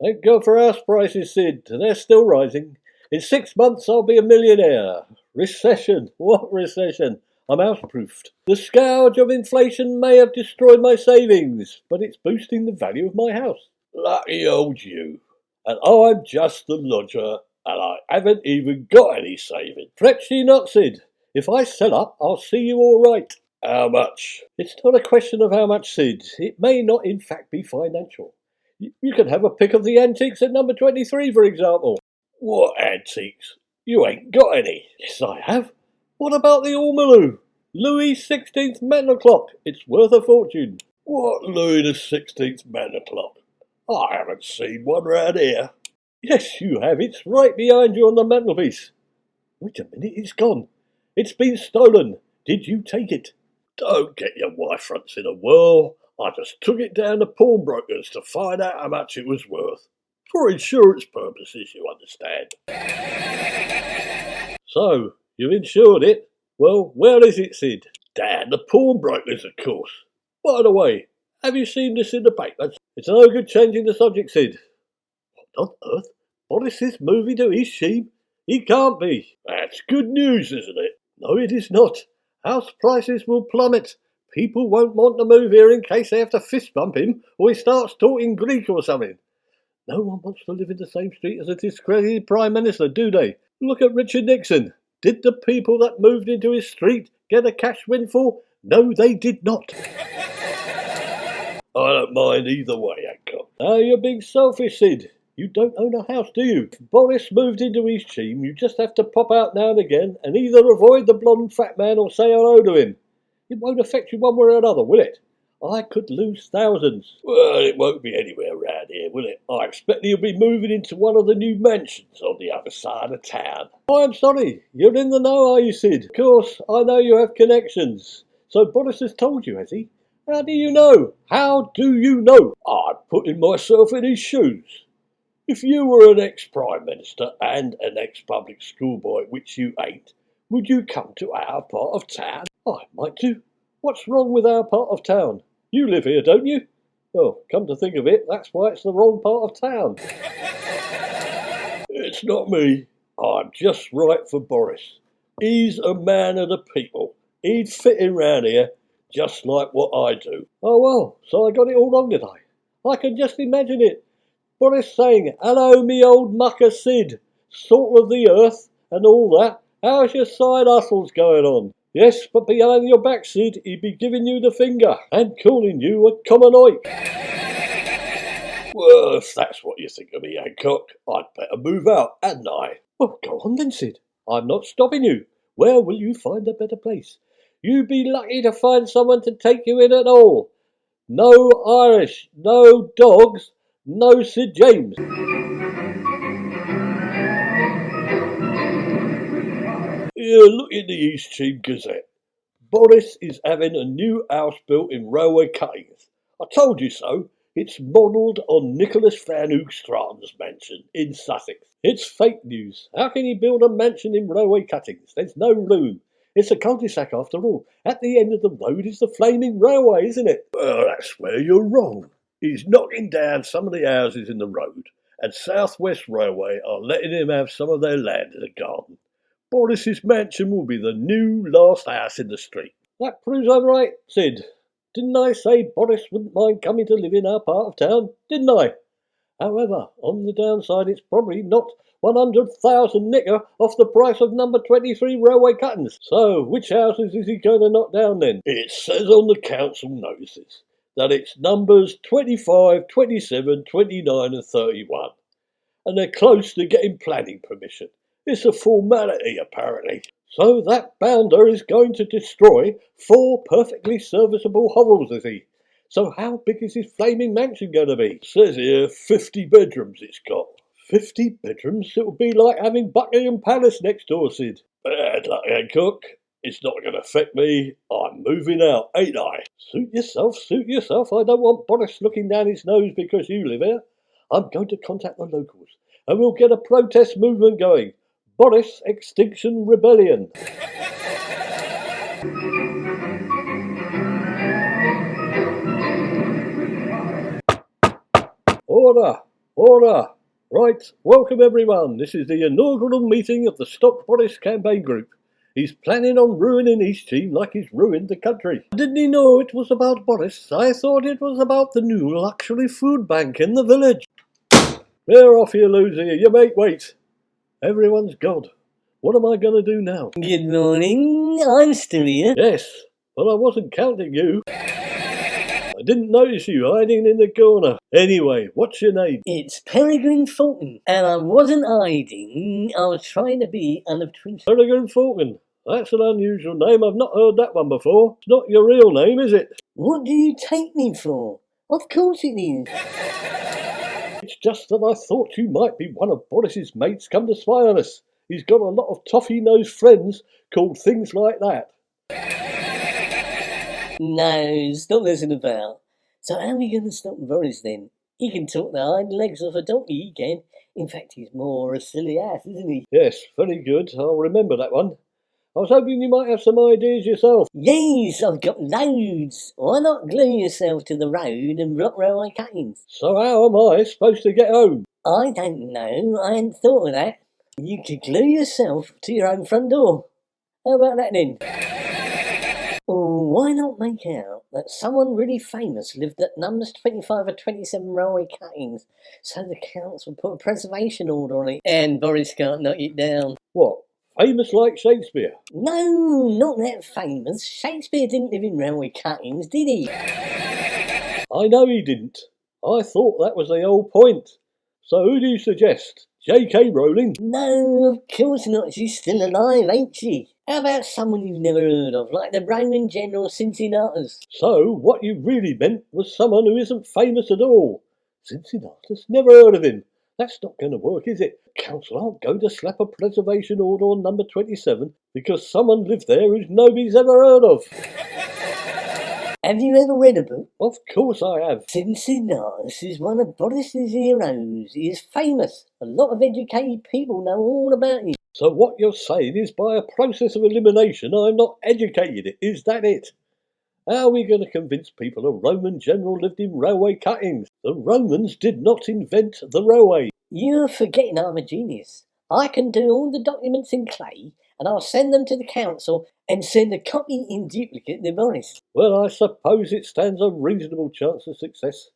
Thank God for house prices, Sid. They're still rising. In 6 months I'll be a millionaire. Recession? What recession? I'm house-proofed. The scourge of inflation may have destroyed my savings, but it's boosting the value of my house. Lucky old you. And I'm just the lodger, and I haven't even got any savings. Fretch ye not, Sid. If I sell up, I'll see you all right. How much? It's not a question of how much, Sid. It may not in fact be financial. You can have a pick of the antiques at number 23, for example. What antiques? You ain't got any. Yes, I have. What about the ormolu? Louis XVI mantel clock. It's worth a fortune. What Louis XVI mantel clock? I haven't seen one round here. Yes, you have. It's right behind you on the mantelpiece. Wait a minute, it's gone. It's been stolen. Did you take it? Don't get your wife fronts in a whirl. I just took it down to pawnbrokers to find out how much it was worth. For insurance purposes, you understand. So, you've insured it? Well, where is it, Sid? Down the pawnbrokers, of course. By the way, have you seen this in the papers? It's no good changing the subject, Sid. What on earth? Boris's moving to East Sheen? He can't be. That's good news, isn't it? No, it is not. House prices will plummet. People won't want to move here in case they have to fist bump him or he starts talking Greek or something. No one wants to live in the same street as a discredited Prime Minister, do they? Look at Richard Nixon. Did the people that moved into his street get a cash windfall? No, they did not. I don't mind either way, Hancock. Now you're being selfish, Sid. You don't own a house, do you? If Boris moved into East Sheen, you just have to pop out now and again and either avoid the blonde fat man or say hello to him. It won't affect you one way or another, will it? I could lose thousands. Well, it won't be anywhere around here, will it? I expect you'll be moving into one of the new mansions on the other side of town. Oh, I'm sorry. You're in the know, are you, Sid? Of course, I know you have connections. So Boris has told you, has he? How do you know? How do you know? I'm putting myself in his shoes. If you were an ex-Prime Minister and an ex-public schoolboy, which you ain't, would you come to our part of town? I might do. What's wrong with our part of town? You live here, don't you? Well, come to think of it, that's why it's the wrong part of town. It's not me. I'm just right for Boris. He's a man of the people. He'd fit in round here, just like what I do. Oh, well, so I got it all wrong, did I? I can just imagine it. Boris saying, hello, me old mucker Sid, salt of the earth and all that. How's your side hustles going on? Yes, but behind your back, Sid, he'd be giving you the finger and calling you a common oik. Well, if that's what you think of me, Hancock, I'd better move out, hadn't I? Well, go on then, Sid. I'm not stopping you. Where will you find a better place? You'd be lucky to find someone to take you in at all. No Irish, no dogs, no Sid James. Here, look in the East Sheen Gazette. Boris is having a new house built in railway cuttings. I told you so. It's modelled on Nicholas Van Hoogstraten's mansion in Sussex. It's fake news. How can he build a mansion in railway cuttings? There's no room. It's a cul-de-sac after all. At the end of the road is the flaming railway, isn't it? Well, that's where you're wrong. He's knocking down some of the houses in the road, and South West Railway are letting him have some of their land in the garden. Boris's mansion will be the new last house in the street. That proves I'm right, Sid. Didn't I say Boris wouldn't mind coming to live in our part of town? Didn't I? However, on the downside, it's probably not 100,000 nicker off the price of number 23 railway cuttings. So, which houses is he going to knock down then? It says on the council notices that it's numbers 25, 27, 29 and 31. And they're close to getting planning permission. It's a formality, apparently. So that bounder is going to destroy 4 perfectly serviceable hovels, is he? So how big is his flaming mansion going to be? It says here 50 bedrooms it's got. 50 bedrooms? It'll be like having Buckingham Palace next door, Sid. Bad luck, Hancock. It's not going to affect me. I'm moving out, ain't I? Suit yourself, suit yourself. I don't want Boris looking down his nose because you live here. I'm going to contact the locals and we'll get a protest movement going. Boris Extinction Rebellion. Order! Order! Right, welcome everyone. This is the inaugural meeting of the Stop Boris campaign group. He's planning on ruining his team like he's ruined the country. Didn't he know it was about Boris? I thought it was about the new luxury food bank in the village. Bear off, you loser. You make wait. Everyone's gone. What am I going to do now? Good morning, I'm still here. Yes, but I wasn't counting you. I didn't notice you hiding in the corner. Anyway, what's your name? It's Peregrine Fulton, and I wasn't hiding, I was trying to be unobtrusive. Peregrine Fulton. That's an unusual name. I've not heard that one before. It's not your real name, is it? What do you take me for? Of course it is. It's just that I thought you might be one of Boris's mates come to spy on us. He's got a lot of toffee-nosed friends called things like that. No, stop messing about. So how are we going to stop Boris then? He can talk the hind legs off a donkey, he can. In fact, he's more a silly ass, isn't he? Yes, very good. I'll remember that one. I was hoping you might have some ideas yourself. Yes, I've got loads. Why not glue yourself to the road and block railway cuttings? So how am I supposed to get home? I don't know. I hadn't thought of that. You could glue yourself to your own front door. How about that then? Or why not make out that someone really famous lived at numbers 25 or 27 railway cuttings, so the council put a preservation order on it and Boris can't knock it down? What? Famous like Shakespeare? No, not that famous. Shakespeare didn't live in railway cuttings, did he? I know he didn't. I thought that was the whole point. So who do you suggest? J.K. Rowling? No, of course not. She's still alive, ain't she? How about someone you've never heard of, like the Roman general Cincinnatus? So what you really meant was someone who isn't famous at all. Cincinnatus? Never heard of him. That's not going to work, is it? Council aren't going to slap a preservation order on number 27 because someone lived there who nobody's ever heard of. Have you ever read a book? Of course I have. Cincinnatus is one of Boris's heroes. He is famous. A lot of educated people know all about him. So what you're saying is by a process of elimination I'm not educated. Is that it? How are we going to convince people a Roman general lived in railway cuttings? The Romans did not invent the railway. You're forgetting I'm a genius. I can do all the documents in clay and I'll send them to the council and send a copy in duplicate to Boris. Well, I suppose it stands a reasonable chance of success.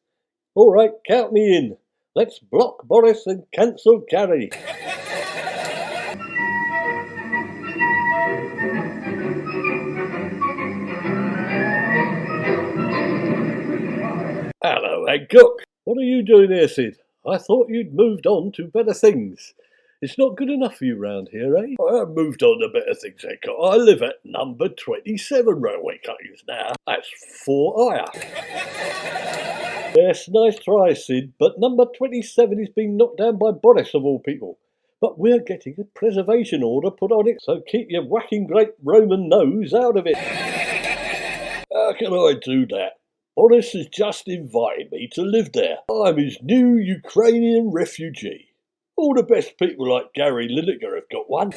All right, count me in. Let's block Boris and cancel Gary. Hello, Hancock. What are you doing here, Sid? I thought you'd moved on to better things. It's not good enough for you round here, eh? I have moved on to better things, Hancock. I live at number 27 railway cuttings now. That's 4 higher. Yes, nice try, Sid, but number 27 is being knocked down by Boris of all people. But we're getting a preservation order put on it, so keep your whacking great Roman nose out of it. How can I do that? Boris has just invited me to live there. I'm his new Ukrainian refugee. All the best people like Gary Lineker have got one.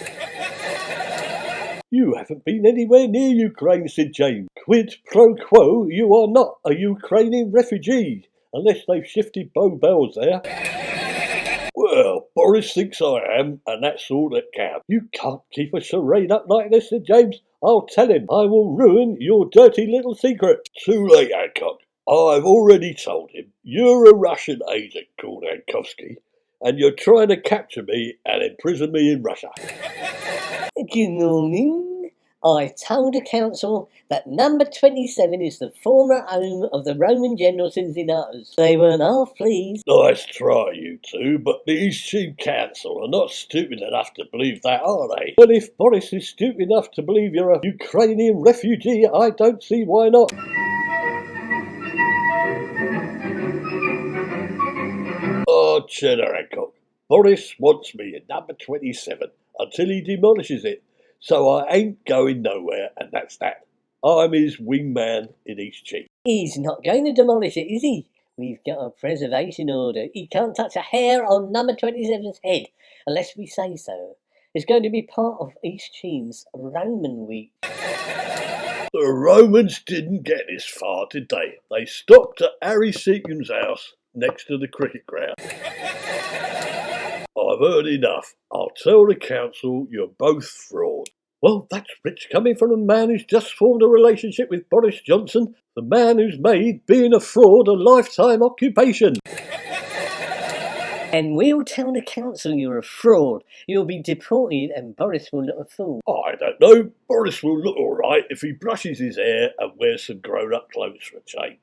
You haven't been anywhere near Ukraine, Sid James. Quid pro quo, you are not a Ukrainian refugee, unless they've shifted Bow Bells there. Well, Boris thinks I am, and that's all that counts. You can't keep a charade up like this, Sid James. I'll tell him. I will ruin your dirty little secret. Too late, Hancock. I've already told him. You're a Russian agent called Hankovsky, and you're trying to capture me and imprison me in Russia. Good morning. I told the council that number 27 is the former home of the Roman general Cincinnatus. They weren't half pleased. Nice try, you two, but the East Cheam Council are not stupid enough to believe that, are they? Well, if Boris is stupid enough to believe you're a Ukrainian refugee, I don't see why not. Oh, cheddar, Hancock. Boris wants me in number 27 until he demolishes it. So I ain't going nowhere, and that's that. I'm his wingman in East Cheam. He's not going to demolish it, is he? We've got a preservation order. He can't touch a hair on number 27's head unless we say so. It's going to be part of East Cheam's Roman Week. The Romans didn't get this far, did they? They stopped at Harry Seacombe's house. next to the cricket ground. I've heard enough. I'll tell the council you're both frauds. Well, that's rich coming from a man who's just formed a relationship with Boris Johnson, the man who's made being a fraud a lifetime occupation. And we'll tell the council you're a fraud. You'll be deported and Boris will look a fool. I don't know. Boris will look all right if he brushes his hair and wears some grown-up clothes for a change.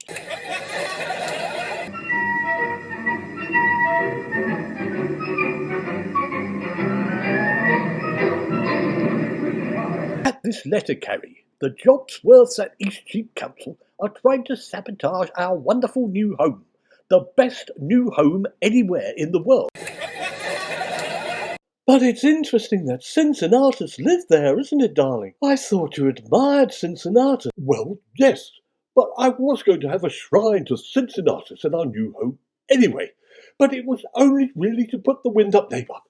At this letter carry, the Jobsworths at Eastcheap Council are trying to sabotage our wonderful new home, the best new home anywhere in the world. But it's interesting that Cincinnatus lived there, isn't it, darling? I thought you admired Cincinnatus. Well, yes, but I was going to have a shrine to Cincinnatus in our new home anyway, but it was only really to put the wind-up neighbour.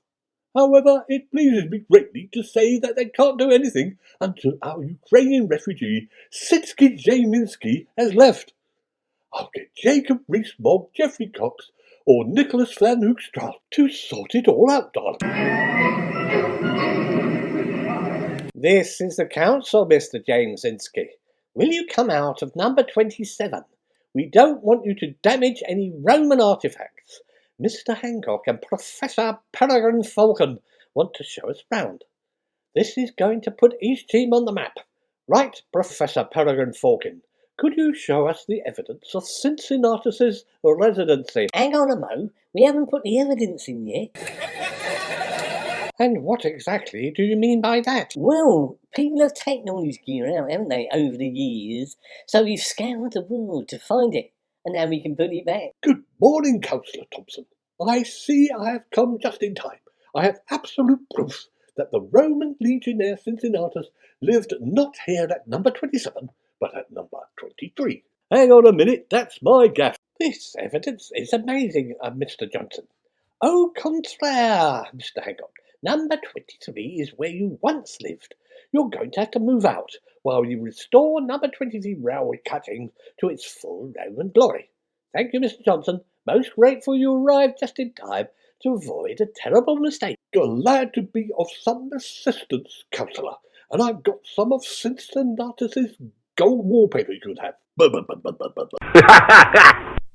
However, it pleases me greatly to say that they can't do anything until our Ukrainian refugee, Sitsky Jaminsky, has left. I'll get Jacob Rees-Mogg, Geoffrey Cox, or Nicholas Van Hoogstraat to sort it all out, darling. This is the council, Mr. Jamesinski. Will you come out of number 27? We don't want you to damage any Roman artefacts. Mr. Hancock and Professor Peregrine Falcon want to show us round. This is going to put Eastcheap on the map. Right, Professor Peregrine Falcon, could you show us the evidence of Cincinnatus's residency? Hang on a mo, we haven't put the evidence in yet. And what exactly do you mean by that? Well, people have taken all his gear out, haven't they, over the years? So we've scoured the world to find it, and now we can put it back. Good morning, Councillor Thompson. I see I have come just in time. I have absolute proof that the Roman legionnaire Cincinnatus lived not here at number 27, but at number 23. Hang on a minute, that's my gaff. This evidence is amazing, Mr. Johnson. Au contraire, Mr. Hancock. Number 23 is where you once lived. You're going to have to move out while you restore number 23 railway cutting to its full Roman glory. Thank you, Mr. Johnson. Most grateful you arrived just in time to avoid a terrible mistake. Glad to be of some assistance, Councillor, and I've got some of Cincinnatus's gold wallpaper you could have.